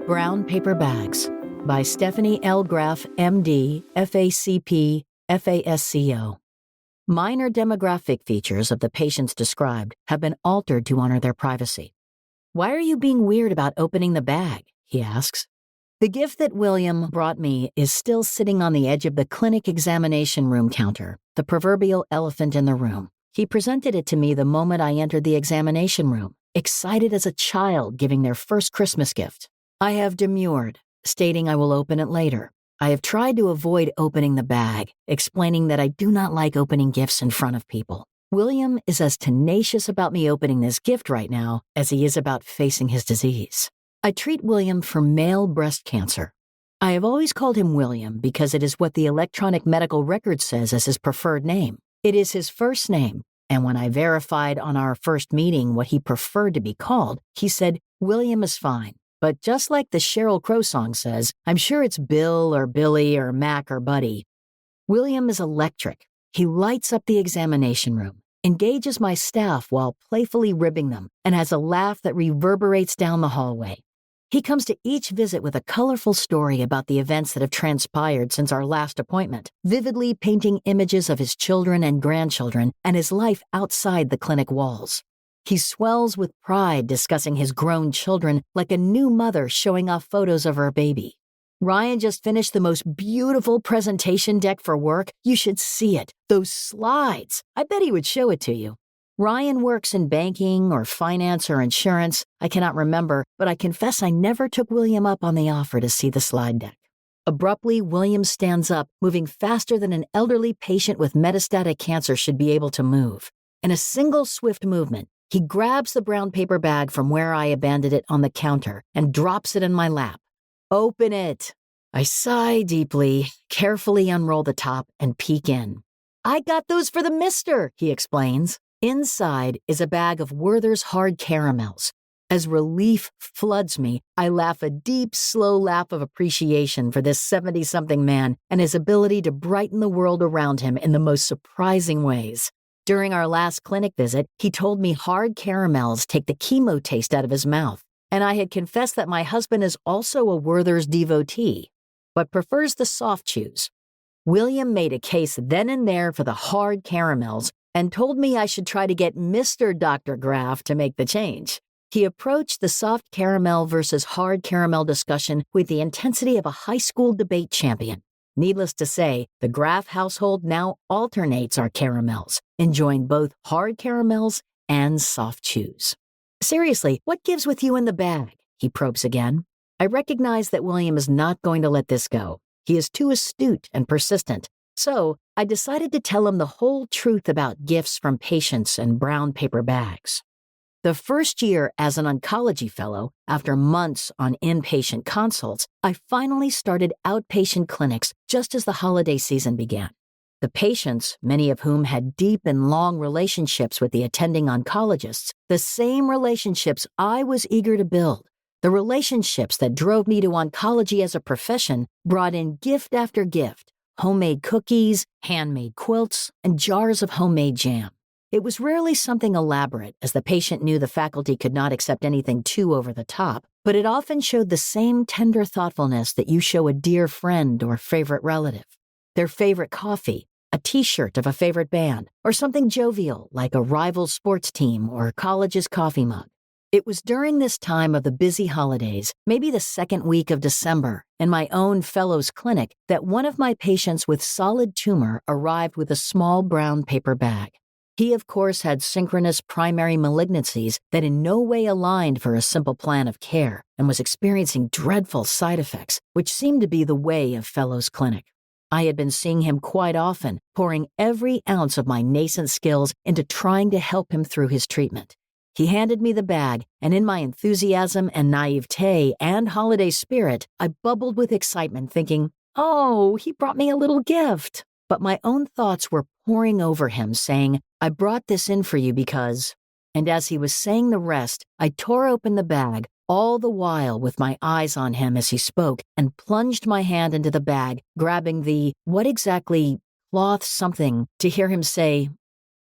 Brown Paper Bags by Stephanie L. Graff, MD, FACP, FASCO. Minor demographic features of the patients described have been altered to honor their privacy. "Why are you being weird about opening the bag?" he asks. The gift that William brought me is still sitting on the edge of the clinic examination room counter, the proverbial elephant in the room. He presented it to me the moment I entered the examination room, excited as a child giving their first Christmas gift. I have demurred, stating I will open it later. I have tried to avoid opening the bag, explaining that I do not like opening gifts in front of people. William is as tenacious about me opening this gift right now as he is about facing his disease. I treat William for male breast cancer. I have always called him William because it is what the electronic medical record says as his preferred name. It is his first name, and when I verified on our first meeting what he preferred to be called, he said, "William is fine. But just like the Sheryl Crow song says, I'm sure it's Bill or Billy or Mac or Buddy." William is electric. He lights up the examination room, engages my staff while playfully ribbing them, and has a laugh that reverberates down the hallway. He comes to each visit with a colorful story about the events that have transpired since our last appointment, vividly painting images of his children and grandchildren and his life outside the clinic walls. He swells with pride discussing his grown children like a new mother showing off photos of her baby. "Ryan just finished the most beautiful presentation deck for work. You should see it. Those slides. I bet he would show it to you." Ryan works in banking or finance or insurance. I cannot remember, but I confess I never took William up on the offer to see the slide deck. Abruptly, William stands up, moving faster than an elderly patient with metastatic cancer should be able to move. In a single swift movement, he grabs the brown paper bag from where I abandoned it on the counter and drops it in my lap. "Open it." I sigh deeply, carefully unroll the top, and peek in. "I got those for the mister," he explains. Inside is a bag of Werther's hard caramels. As relief floods me, I laugh a deep, slow laugh of appreciation for this 70-something man and his ability to brighten the world around him in the most surprising ways. During our last clinic visit, he told me hard caramels take the chemo taste out of his mouth, and I had confessed that my husband is also a Werther's devotee, but prefers the soft chews. William made a case then and there for the hard caramels and told me I should try to get Mr. Dr. Graff to make the change. He approached the soft caramel versus hard caramel discussion with the intensity of a high school debate champion. Needless to say, the Graff household now alternates our caramels, enjoying both hard caramels and soft chews. "Seriously, what gives with you in the bag?" he probes again. I recognize that William is not going to let this go. He is too astute and persistent. So I decided to tell him the whole truth about gifts from patients and brown paper bags. The first year as an oncology fellow, after months on inpatient consults, I finally started outpatient clinics just as the holiday season began. The patients, many of whom had deep and long relationships with the attending oncologists, the same relationships I was eager to build, the relationships that drove me to oncology as a profession, brought in gift after gift. Homemade cookies, handmade quilts, and jars of homemade jam. It was rarely something elaborate, as the patient knew the faculty could not accept anything too over the top, but it often showed the same tender thoughtfulness that you show a dear friend or favorite relative. Their favorite coffee, a t-shirt of a favorite band, or something jovial like a rival sports team or college's coffee mug. It was during this time of the busy holidays, maybe the second week of December, in my own fellow's clinic, that one of my patients with solid tumor arrived with a small brown paper bag. He, of course, had synchronous primary malignancies that in no way aligned for a simple plan of care and was experiencing dreadful side effects, which seemed to be the way of fellow's clinic. I had been seeing him quite often, pouring every ounce of my nascent skills into trying to help him through his treatment. He handed me the bag, and in my enthusiasm and naivete and holiday spirit, I bubbled with excitement, thinking, "Oh, he brought me a little gift." But my own thoughts were pouring over him, saying, "I brought this in for you because..." And as he was saying the rest, I tore open the bag, all the while with my eyes on him as he spoke, and plunged my hand into the bag, grabbing the, what exactly, cloth something, to hear him say,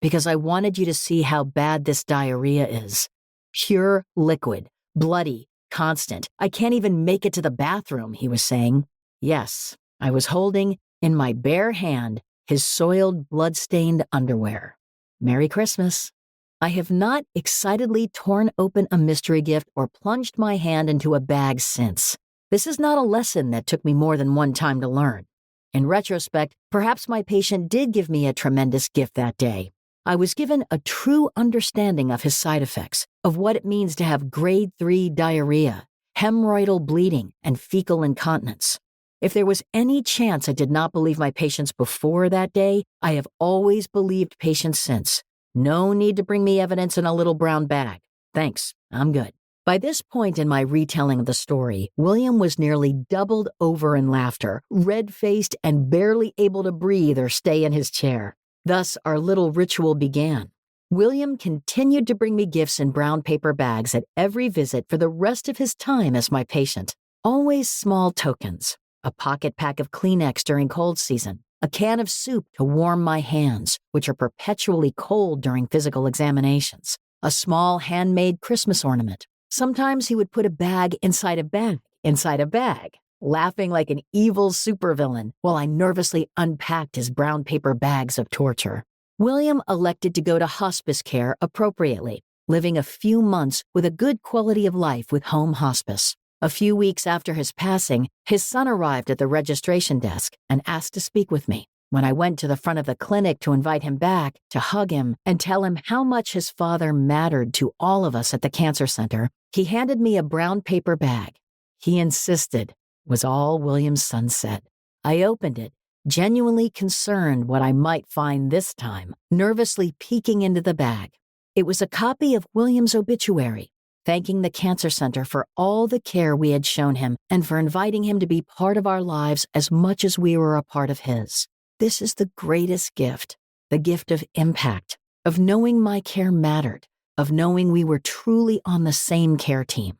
"Because I wanted you to see how bad this diarrhea is. Pure liquid, bloody, constant. I can't even make it to the bathroom, he was saying. Yes, I was holding, in my bare hand, his soiled, blood-stained underwear. Merry Christmas. I have not excitedly torn open a mystery gift or plunged my hand into a bag since. This is not a lesson that took me more than one time to learn. In retrospect, perhaps my patient did give me a tremendous gift that day. I was given a true understanding of his side effects, of what it means to have grade 3 diarrhea, hemorrhoidal bleeding, and fecal incontinence. If there was any chance I did not believe my patients before that day, I have always believed patients since. No need to bring me evidence in a little brown bag. Thanks, I'm good. By this point in my retelling of the story, William was nearly doubled over in laughter, red-faced and barely able to breathe or stay in his chair. Thus, our little ritual began. William continued to bring me gifts in brown paper bags at every visit for the rest of his time as my patient. Always small tokens. A pocket pack of Kleenex during cold season, a can of soup to warm my hands, which are perpetually cold during physical examinations, a small handmade Christmas ornament. Sometimes he would put a bag inside a bag, laughing like an evil supervillain while I nervously unpacked his brown paper bags of torture. William elected to go to hospice care appropriately, living a few months with a good quality of life with home hospice. A few weeks after his passing, his son arrived at the registration desk and asked to speak with me. When I went to the front of the clinic to invite him back, to hug him and tell him how much his father mattered to all of us at the cancer center, he handed me a brown paper bag. He insisted, was all William's son said. I opened it, genuinely concerned what I might find this time, nervously peeking into the bag. It was a copy of William's obituary, thanking the cancer center for all the care we had shown him and for inviting him to be part of our lives as much as we were a part of his. This is the greatest gift, the gift of impact, of knowing my care mattered, of knowing we were truly on the same care team.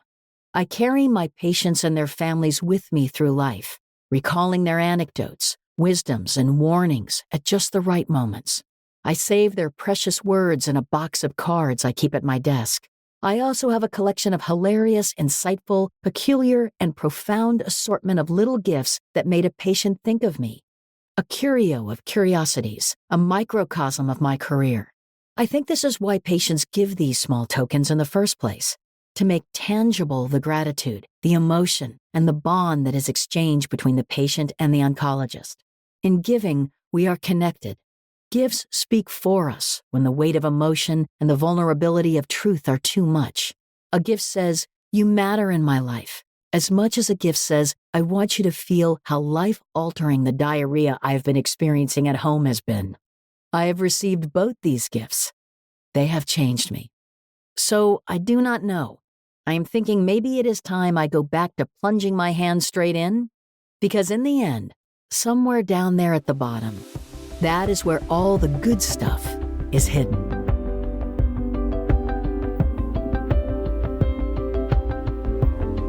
I carry my patients and their families with me through life, recalling their anecdotes, wisdoms, and warnings at just the right moments. I save their precious words in a box of cards I keep at my desk. I also have a collection of hilarious, insightful, peculiar, and profound assortment of little gifts that made a patient think of me. A curio of curiosities, a microcosm of my career. I think this is why patients give these small tokens in the first place, to make tangible the gratitude, the emotion, and the bond that is exchanged between the patient and the oncologist. In giving, we are connected. Gifts speak for us when the weight of emotion and the vulnerability of truth are too much. A gift says, "You matter in my life," as much as a gift says, "I want you to feel how life-altering the diarrhea I've been experiencing at home has been." I have received both these gifts. They have changed me. So I do not know. I am thinking maybe it is time I go back to plunging my hand straight in, because in the end, somewhere down there at the bottom, that is where all the good stuff is hidden.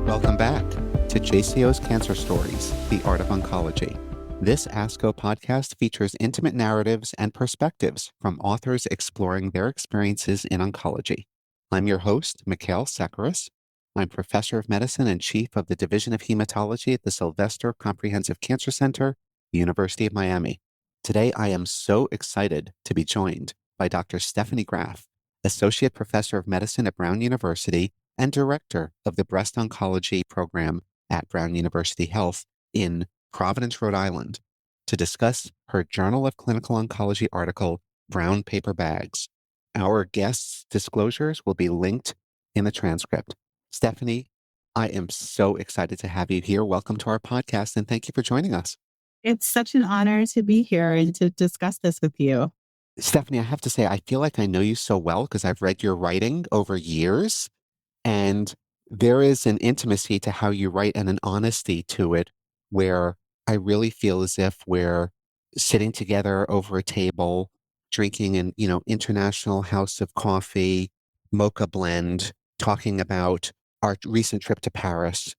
Welcome back to JCO's Cancer Stories, The Art of Oncology. This ASCO podcast features intimate narratives and perspectives from authors exploring their experiences in oncology. I'm your host, Mikkael Sekeres. I'm professor of medicine and chief of the Division of Hematology at the Sylvester Comprehensive Cancer Center, University of Miami. Today, I am so excited to be joined by Dr. Stephanie Graff, associate professor of medicine at Brown University and director of the breast oncology program at Brown University Health in Providence, Rhode Island, to discuss her Journal of Clinical Oncology article, Brown Paper Bags. Our guests' disclosures will be linked in the transcript. Stephanie, I am so excited to have you here. Welcome to our podcast, and thank you for joining us. It's such an honor to be here and to discuss this with you. Stephanie, I have to say, I feel like I know you so well because I've read your writing over years, and there is an intimacy to how you write and an honesty to it where I really feel as if we're sitting together over a table, drinking an, international house of coffee, mocha blend, talking about our recent trip to Paris.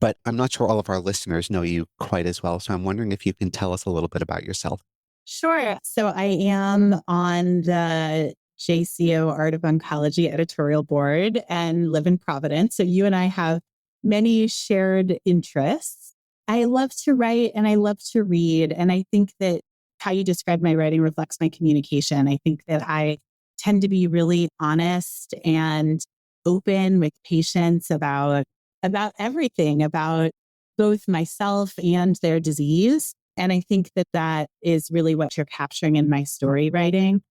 But I'm not sure all of our listeners know you quite as well. So I'm wondering if you can tell us a little bit about yourself. Sure. So I am on the JCO Art of Oncology editorial board and live in Providence. So you and I have many shared interests. I love to write and I love to read. And I think that how you describe my writing reflects my communication. I think that I tend to be really honest and open with patients about everything, about both myself and their disease. And I think that that is really what you're capturing in my story writing.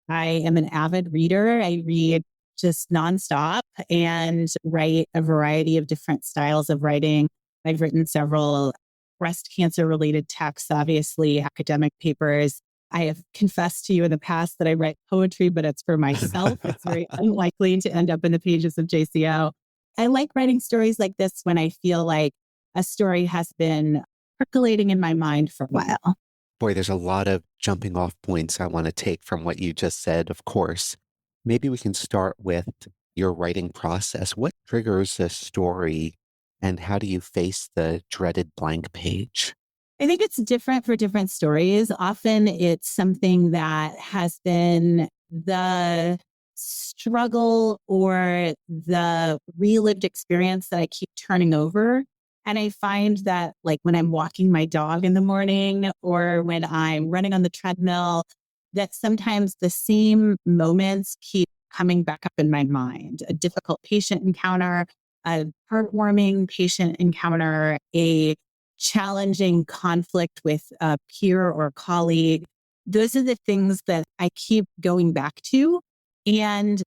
I am an avid reader. I read just nonstop and write a variety of different styles of writing. I've written several breast cancer related texts, obviously academic papers. I have confessed to you in the past that I write poetry, but it's for myself. It's very unlikely to end up in the pages of JCO. I like writing stories like this when I feel like a story has been percolating in my mind for a while. Boy, there's a lot of jumping off points I want to take from what you just said, of course. Maybe we can start with your writing process. What triggers a story and how do you face the dreaded blank page? I think it's different for different stories. Often it's something that has been the struggle or the relived experience that I keep turning over. And I find that like when I'm walking my dog in the morning or when I'm running on the treadmill, that sometimes the same moments keep coming back up in my mind. A difficult patient encounter, a heartwarming patient encounter, a challenging conflict with a peer or colleague. Those are the things that I keep going back to. And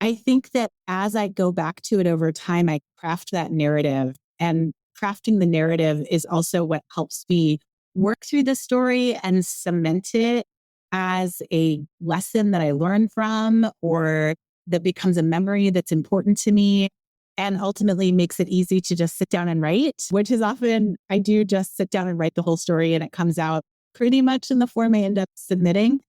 I think that as I go back to it over time, I craft that narrative. And crafting the narrative is also what helps me work through the story and cement it as a lesson that I learn from or that becomes a memory that's important to me and ultimately makes it easy to just sit down and write, which is often I do just sit down and write the whole story and it comes out pretty much in the form I end up submitting.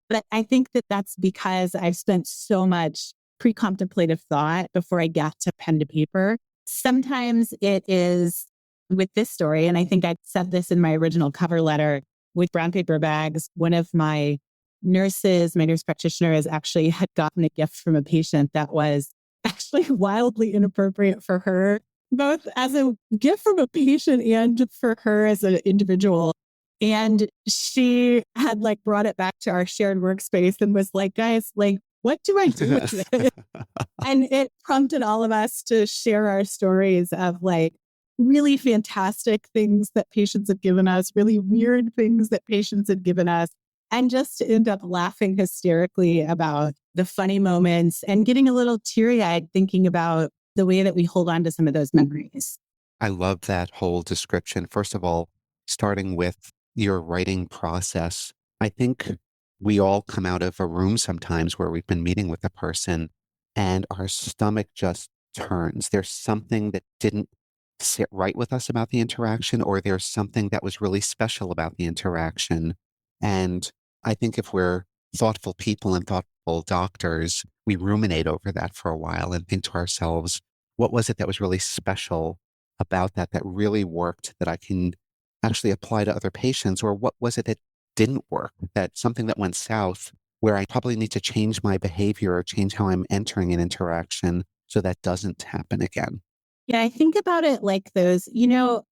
But I think that that's because I've spent so much pre-contemplative thought before I get to pen to paper. Sometimes it is with this story, and I think I said this in my original cover letter with brown paper bags. One of my nurses, my nurse practitioner, had gotten a gift from a patient that was actually wildly inappropriate for her, both as a gift from a patient and for her as an individual. And she had like brought it back to our shared workspace and was like, guys, like, what do I do with it? And it prompted all of us to share our stories of like really fantastic things that patients have given us, really weird things that patients had given us, and just to end up laughing hysterically about the funny moments and getting a little teary-eyed thinking about the way that we hold on to some of those memories. I love that whole description. First of all, starting with your writing process, I think we all come out of a room sometimes where we've been meeting with a person and our stomach just turns. There's something that didn't sit right with us about the interaction, or there's something that was really special about the interaction. And I think if we're thoughtful people and thoughtful doctors, we ruminate over that for a while and think to ourselves, what was it that was really special about that really worked that I can actually apply to other patients? Or what was it that didn't work, that something that went south where I probably need to change my behavior or change how I'm entering an interaction so that doesn't happen again? Yeah, I think about it like those,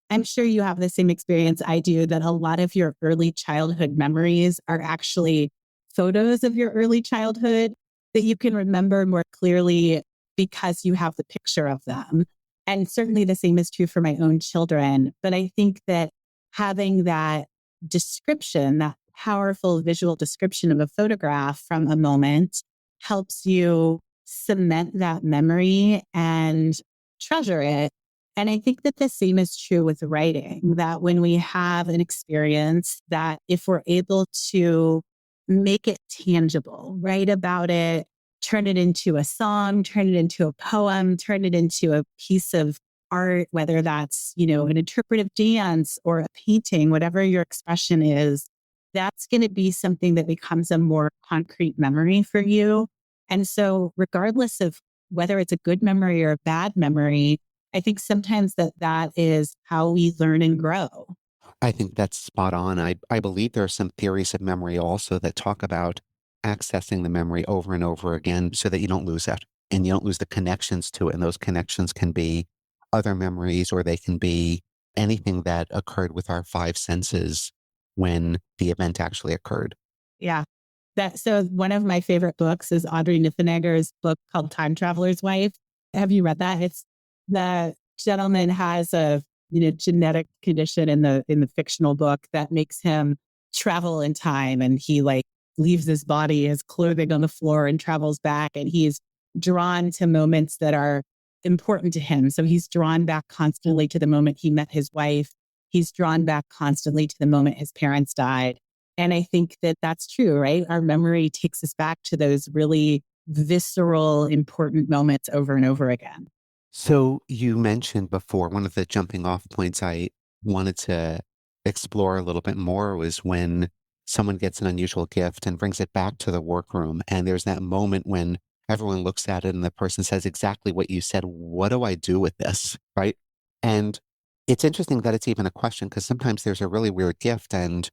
I'm sure you have the same experience I do, that a lot of your early childhood memories are actually photos of your early childhood that you can remember more clearly because you have the picture of them. And certainly the same is true for my own children. But I think that having that description, that powerful visual description of a photograph from a moment helps you cement that memory and treasure it. And I think that the same is true with writing, that when we have an experience, that if we're able to make it tangible, write about it, turn it into a song, turn it into a poem, turn it into a piece of art, whether that's, an interpretive dance or a painting, whatever your expression is, that's going to be something that becomes a more concrete memory for you. And so regardless of whether it's a good memory or a bad memory, I think sometimes that is how we learn and grow. I think that's spot on. I believe there are some theories of memory also that talk about accessing the memory over and over again so that you don't lose it and you don't lose the connections to it. And those connections can be other memories, or they can be anything that occurred with our five senses when the event actually occurred. Yeah. So one of my favorite books is Audrey Niffenegger's book called Time Traveler's Wife. Have you read that? It's the gentleman has a genetic condition in the fictional book that makes him travel in time, and he leaves his body, his clothing on the floor, and travels back, and he's drawn to moments that are important to him. So he's drawn back constantly to the moment he met his wife. He's drawn back constantly to the moment his parents died. And I think that that's true, right? Our memory takes us back to those really visceral, important moments over and over again. So you mentioned before, one of the jumping off points I wanted to explore a little bit more was when someone gets an unusual gift and brings it back to the workroom. And there's that moment when everyone looks at it and the person says exactly what you said. What do I do with this? Right. And it's interesting that it's even a question, because sometimes there's a really weird gift and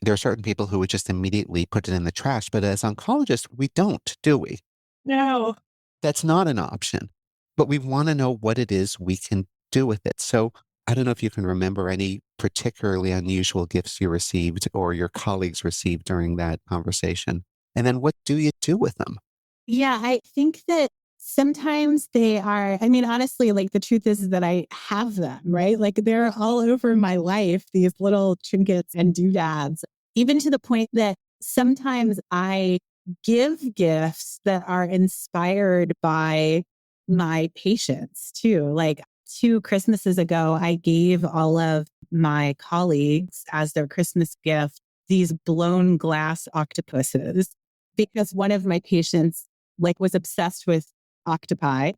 there are certain people who would just immediately put it in the trash. But as oncologists, we don't, do we? No. That's not an option. But we want to know what it is we can do with it. So I don't know if you can remember any particularly unusual gifts you received or your colleagues received during that conversation. And then what do you do with them? Yeah, I think that sometimes they are, honestly, the truth is that I have them, right? They're all over my life, these little trinkets and doodads, even to the point that sometimes I give gifts that are inspired by my patients too. 2 Christmases ago, I gave all of my colleagues as their Christmas gift these blown glass octopuses, because one of my patients was obsessed with octopi,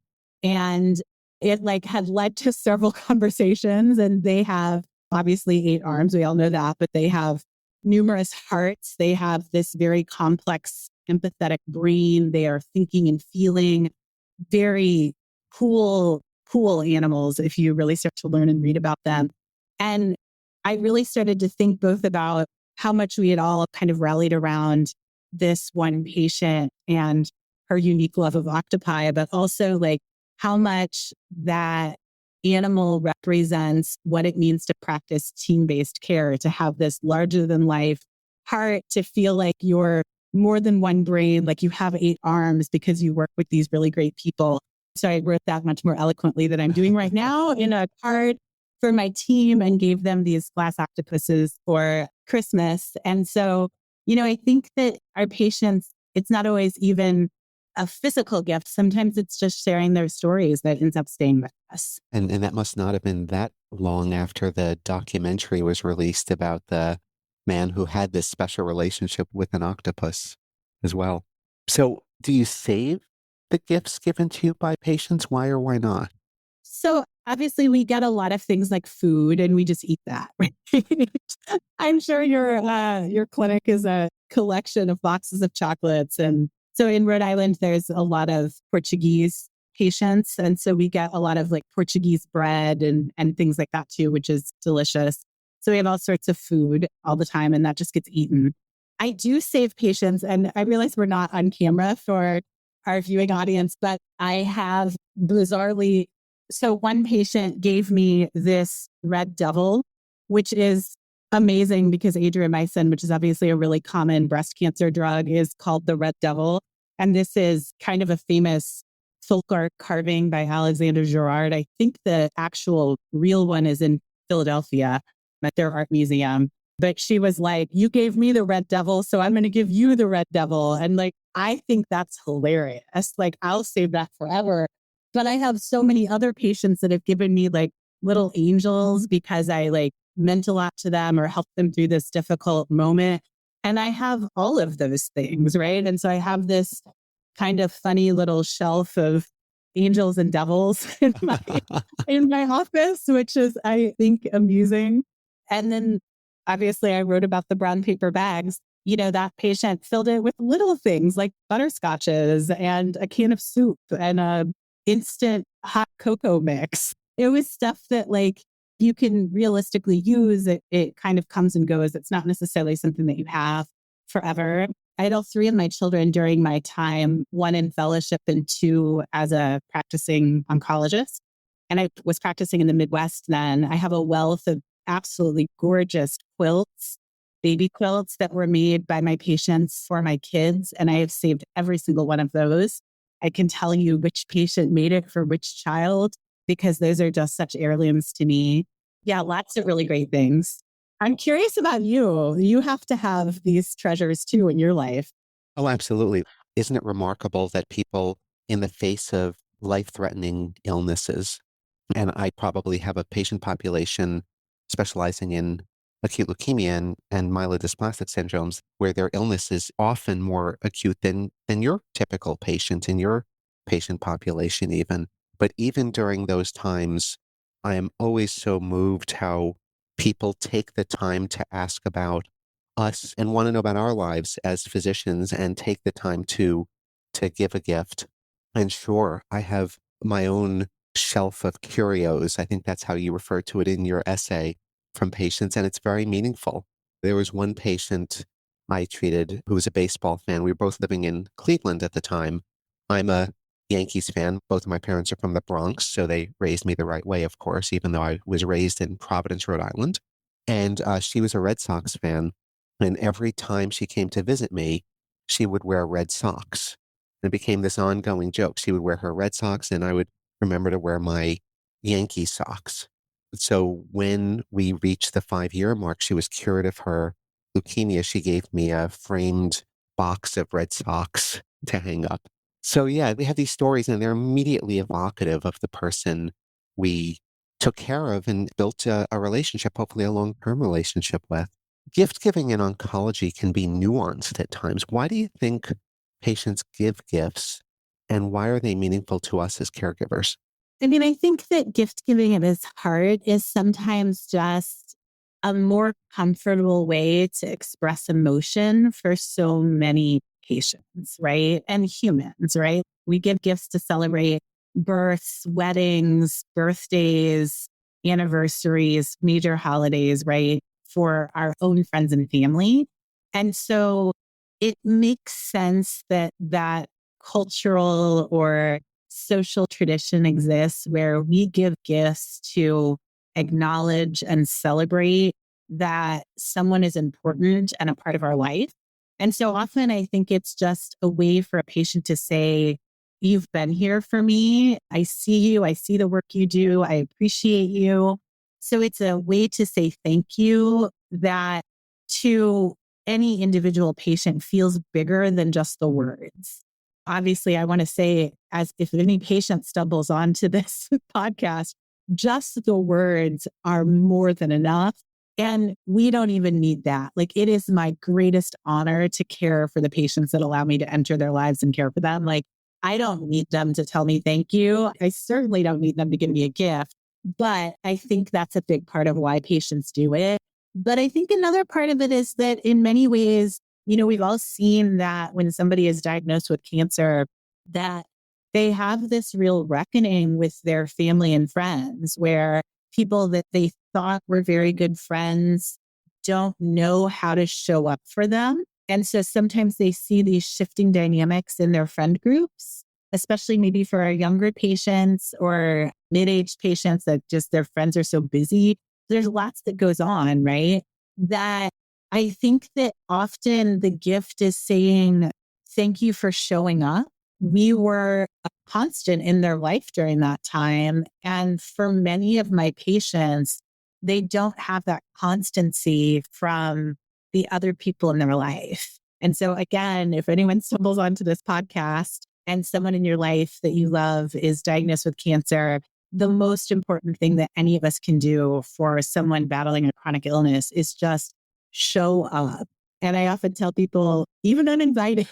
and it had led to several conversations. And they have obviously 8 arms. We all know that, but they have numerous hearts. They have this very complex empathetic brain. They are thinking and feeling. Very cool animals if you really start to learn and read about them. And I really started to think both about how much we had all kind of rallied around this one patient and her unique love of octopi, but also how much that animal represents what it means to practice team-based care, to have this larger than life heart, to feel like you're more than one brain, you have 8 arms because you work with these really great people. So I wrote that much more eloquently than I'm doing right now in a card for my team, and gave them these glass octopuses for Christmas. And so, I think that our patients, it's not always even a physical gift. Sometimes it's just sharing their stories that ends up staying with us. And that must not have been that long after the documentary was released about the man who had this special relationship with an octopus as well. So do you save the gifts given to you by patients? Why or why not? So obviously we get a lot of things like food, and we just eat that. Right? I'm sure your clinic is a collection of boxes of chocolates. And so in Rhode Island, there's a lot of Portuguese patients. And so we get a lot of Portuguese bread and things like that too, which is delicious. So we have all sorts of food all the time, and that just gets eaten. I do save patients, and I realize we're not on camera for our viewing audience, but I have bizarrely, so one patient gave me this red devil, which is amazing because adriamycin, which is obviously a really common breast cancer drug, is called the red devil. And this is kind of a famous folk art carving by Alexander Girard. I think the actual real one is in Philadelphia at their art museum. But she was like, you gave me the red devil, so I'm going to give you the red devil. And I think that's hilarious. I'll save that forever. But I have so many other patients that have given me little angels because I meant a lot to them or helped them through this difficult moment. And I have all of those things, right? And so I have this kind of funny little shelf of angels and devils in my office, which is, I think, amusing. And then obviously I wrote about the brown paper bags. That patient filled it with little things like butterscotches and a can of soup and a instant hot cocoa mix. It was stuff that you can realistically use. It kind of comes and goes. It's not necessarily something that you have forever. I had all 3 of my children during my time, 1 in fellowship and 2 as a practicing oncologist. and I was practicing in the Midwest then, I have a wealth of absolutely gorgeous quilts, baby quilts that were made by my patients for my kids. And I have saved every single one of those. I can tell you which patient made it for which child, because those are just such heirlooms to me. Yeah, lots of really great things. I'm curious about you. You have to have these treasures too in your life. Oh, absolutely. Isn't it remarkable that people, in the face of life-threatening illnesses, and I probably have a patient population specializing in acute leukemia and myelodysplastic syndromes, where their illness is often more acute than your typical patient in your patient population even. But even during those times, I am always so moved how people take the time to ask about us and want to know about our lives as physicians and take the time to give a gift. And sure, I have my own shelf of curios. I think that's how you refer to it in your essay, from patients, and it's very meaningful. There was one patient I treated who was a baseball fan. We were both living in Cleveland at the time. I'm a Yankees fan. Both of my parents are from the Bronx, so they raised me the right way, of course, even though I was raised in Providence, Rhode Island. And she was a Red Sox fan. And every time she came to visit me, she would wear red socks. And it became this ongoing joke. She would wear her Red Sox, and I would remember to wear my Yankee socks. So when we reached the 5-year mark, she was cured of her leukemia. She gave me a framed box of red socks to hang up. So yeah, we have these stories and they're immediately evocative of the person we took care of and built a relationship, hopefully a long-term relationship with. Gift giving in oncology can be nuanced at times. Why do you think patients give gifts, and why are they meaningful to us as caregivers? I mean, I think that gift giving at its heart is sometimes just a more comfortable way to express emotion for so many patients, right? And humans, right? We give gifts to celebrate births, weddings, birthdays, anniversaries, major holidays, right? For our own friends and family. And so it makes sense that that cultural or social tradition exists where we give gifts to acknowledge and celebrate that someone is important and a part of our life. And so often I think it's just a way for a patient to say, you've been here for me. I see you. I see the work you do. I appreciate you. So it's a way to say thank you that to any individual patient feels bigger than just the words. Obviously, I want to say, as if any patient stumbles onto this podcast, just the words are more than enough. And we don't even need that. Like, it is my greatest honor to care for the patients that allow me to enter their lives and care for them. Like, I don't need them to tell me thank you. I certainly don't need them to give me a gift. But I think that's a big part of why patients do it. But I think another part of it is that in many ways, you know, we've all seen that when somebody is diagnosed with cancer, that they have this real reckoning with their family and friends, where people that they thought were very good friends don't know how to show up for them. And so sometimes they see these shifting dynamics in their friend groups, especially maybe for our younger patients or mid-aged patients that just their friends are so busy. There's lots that goes on, right? That I think that often the gift is saying, thank you for showing up. We were a constant in their life during that time. And for many of my patients, they don't have that constancy from the other people in their life. And so again, if anyone stumbles onto this podcast and someone in your life that you love is diagnosed with cancer, the most important thing that any of us can do for someone battling a chronic illness is just show up. And I often tell people, even uninvited,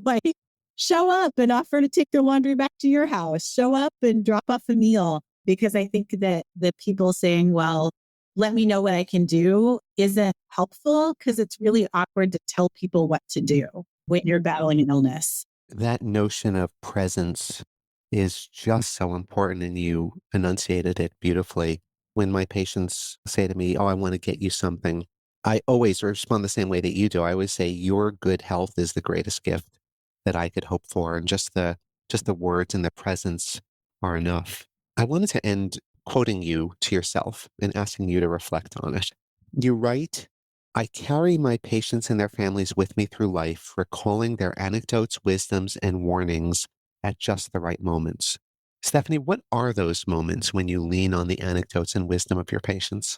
like, show up and offer to take their laundry back to your house. Show up and drop off a meal. Because I think that the people saying, well, let me know what I can do isn't helpful, because it's really awkward to tell people what to do when you're battling an illness. That notion of presence is just so important, and you enunciated it beautifully. When my patients say to me, oh, I want to get you something, I always respond the same way that you do. I always say, your good health is the greatest gift that I could hope for. And just the words and the presence are enough. I wanted to end quoting you to yourself and asking you to reflect on it. You write, I carry my patients and their families with me through life, recalling their anecdotes, wisdoms, and warnings at just the right moments. Stephanie, what are those moments when you lean on the anecdotes and wisdom of your patients?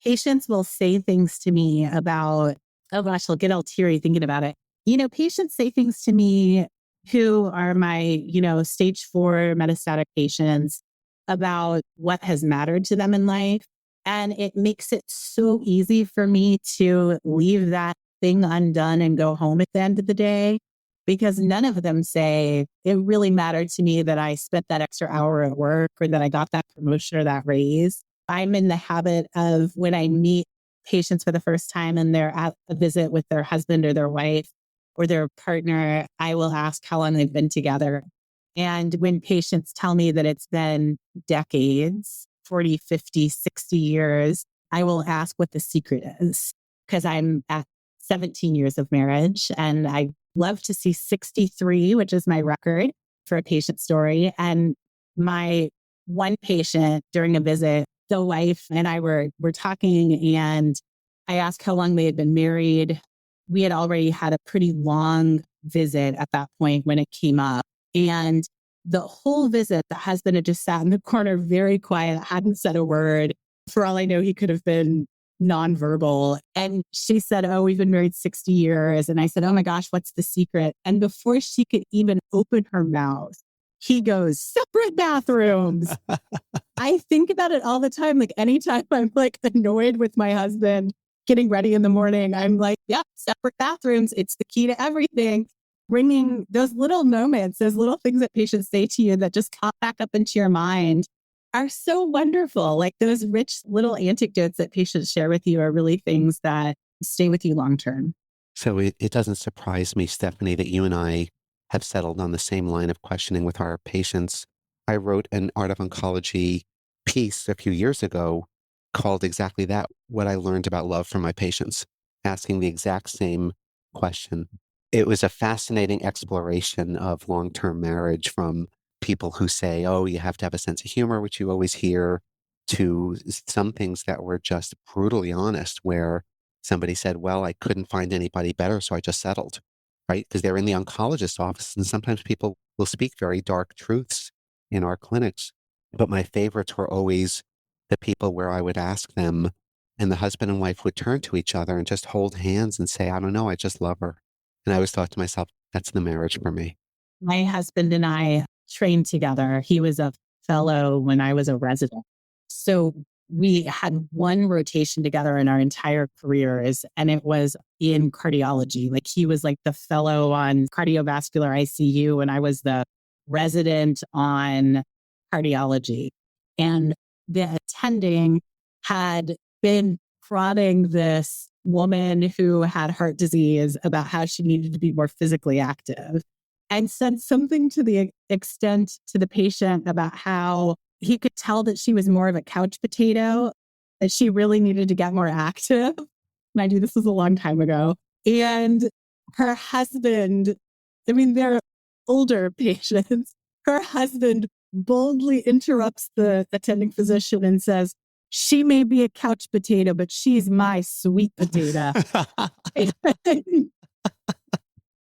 Patients will say things to me about, oh gosh, I'll get all teary thinking about it. Patients say things to me who are my, stage 4 metastatic patients about what has mattered to them in life. And it makes it so easy for me to leave that thing undone and go home at the end of the day, because none of them say it really mattered to me that I spent that extra hour at work or that I got that promotion or that raise. I'm in the habit of, when I meet patients for the first time and they're at a visit with their husband or their wife or their partner, I will ask how long they've been together. And when patients tell me that it's been decades, 40, 50, 60 years, I will ask what the secret is, because I'm at 17 years of marriage and I love to see 63, which is my record for a patient story. And my one patient during a visit, the wife and I were talking, and I asked how long they had been married. We had already had a pretty long visit at that point when it came up. And the whole visit, the husband had just sat in the corner, very quiet, hadn't said a word. For all I know, he could have been nonverbal. And she said, oh, we've been married 60 years. And I said, oh my gosh, what's the secret? And before she could even open her mouth, he goes, separate bathrooms. I think about it all the time. Like anytime I'm like annoyed with my husband getting ready in the morning, I'm like, yeah, separate bathrooms. It's the key to everything. Bringing those little moments, those little things that patients say to you that just pop back up into your mind are so wonderful. Like those rich little anecdotes that patients share with you are really things that stay with you long term. So it doesn't surprise me, Stephanie, that you and I have settled on the same line of questioning with our patients. I wrote an Art of Oncology piece a few years ago called exactly that, what I learned about love from my patients, asking the exact same question. It was a fascinating exploration of long-term marriage, from people who say, oh, you have to have a sense of humor, which you always hear, to some things that were just brutally honest, where somebody said, well, I couldn't find anybody better, so I just settled, right? Because they're in the oncologist's office, and sometimes people will speak very dark truths in our clinics. But my favorites were always the people where I would ask them, and the husband and wife would turn to each other and just hold hands and say, I don't know, I just love her. And I always thought to myself, that's the marriage for me. My husband and I trained together. He was a fellow when I was a resident. So we had one rotation together in our entire careers, and it was in cardiology. Like he was like the fellow on cardiovascular ICU, and I was the resident on cardiology. And the attending had been prodding this woman who had heart disease about how she needed to be more physically active, and said something to the extent to the patient about how he could tell that she was more of a couch potato, that she really needed to get more active. Mind you, this was a long time ago. And her husband, they're older patients. Her husband boldly interrupts the attending physician and says, she may be a couch potato, but she's my sweet potato.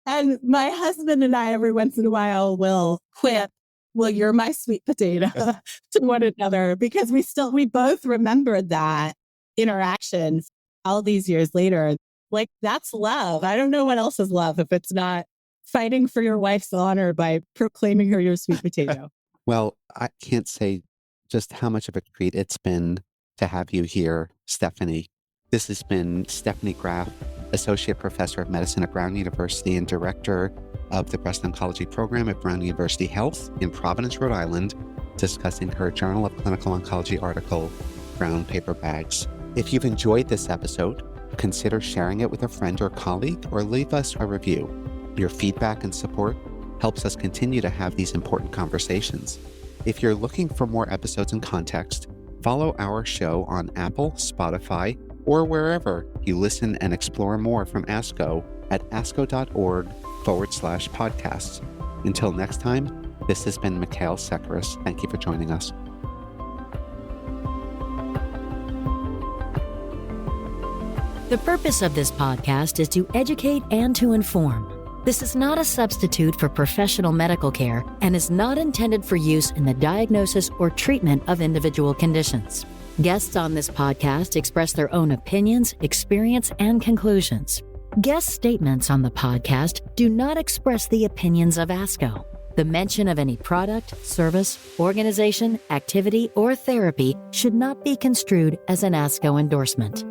And my husband and I, every once in a while, will quip, well, you're my sweet potato to one another, because we both remembered that interaction all these years later. Like, that's love. I don't know what else is love if it's not fighting for your wife's honor by proclaiming her your sweet potato. Well, I can't say just how much of a treat it's been to have you here, Stephanie. This has been Stephanie Graff, Associate Professor of Medicine at Brown University and Director of the Breast Oncology Program at Brown University Health in Providence, Rhode Island, discussing her Journal of Clinical Oncology article, Brown Paper Bags. If you've enjoyed this episode, consider sharing it with a friend or colleague, or leave us a review. Your feedback and support helps us continue to have these important conversations. If you're looking for more episodes and context, follow our show on Apple, Spotify, or wherever you listen and explore more from ASCO at asco.org/podcasts. Until next time, this has been Mikkael Sekeres. Thank you for joining us. The purpose of this podcast is to educate and to inform. This is not a substitute for professional medical care and is not intended for use in the diagnosis or treatment of individual conditions. Guests on this podcast express their own opinions, experience, and conclusions. Guest statements on the podcast do not express the opinions of ASCO. The mention of any product, service, organization, activity, or therapy should not be construed as an ASCO endorsement.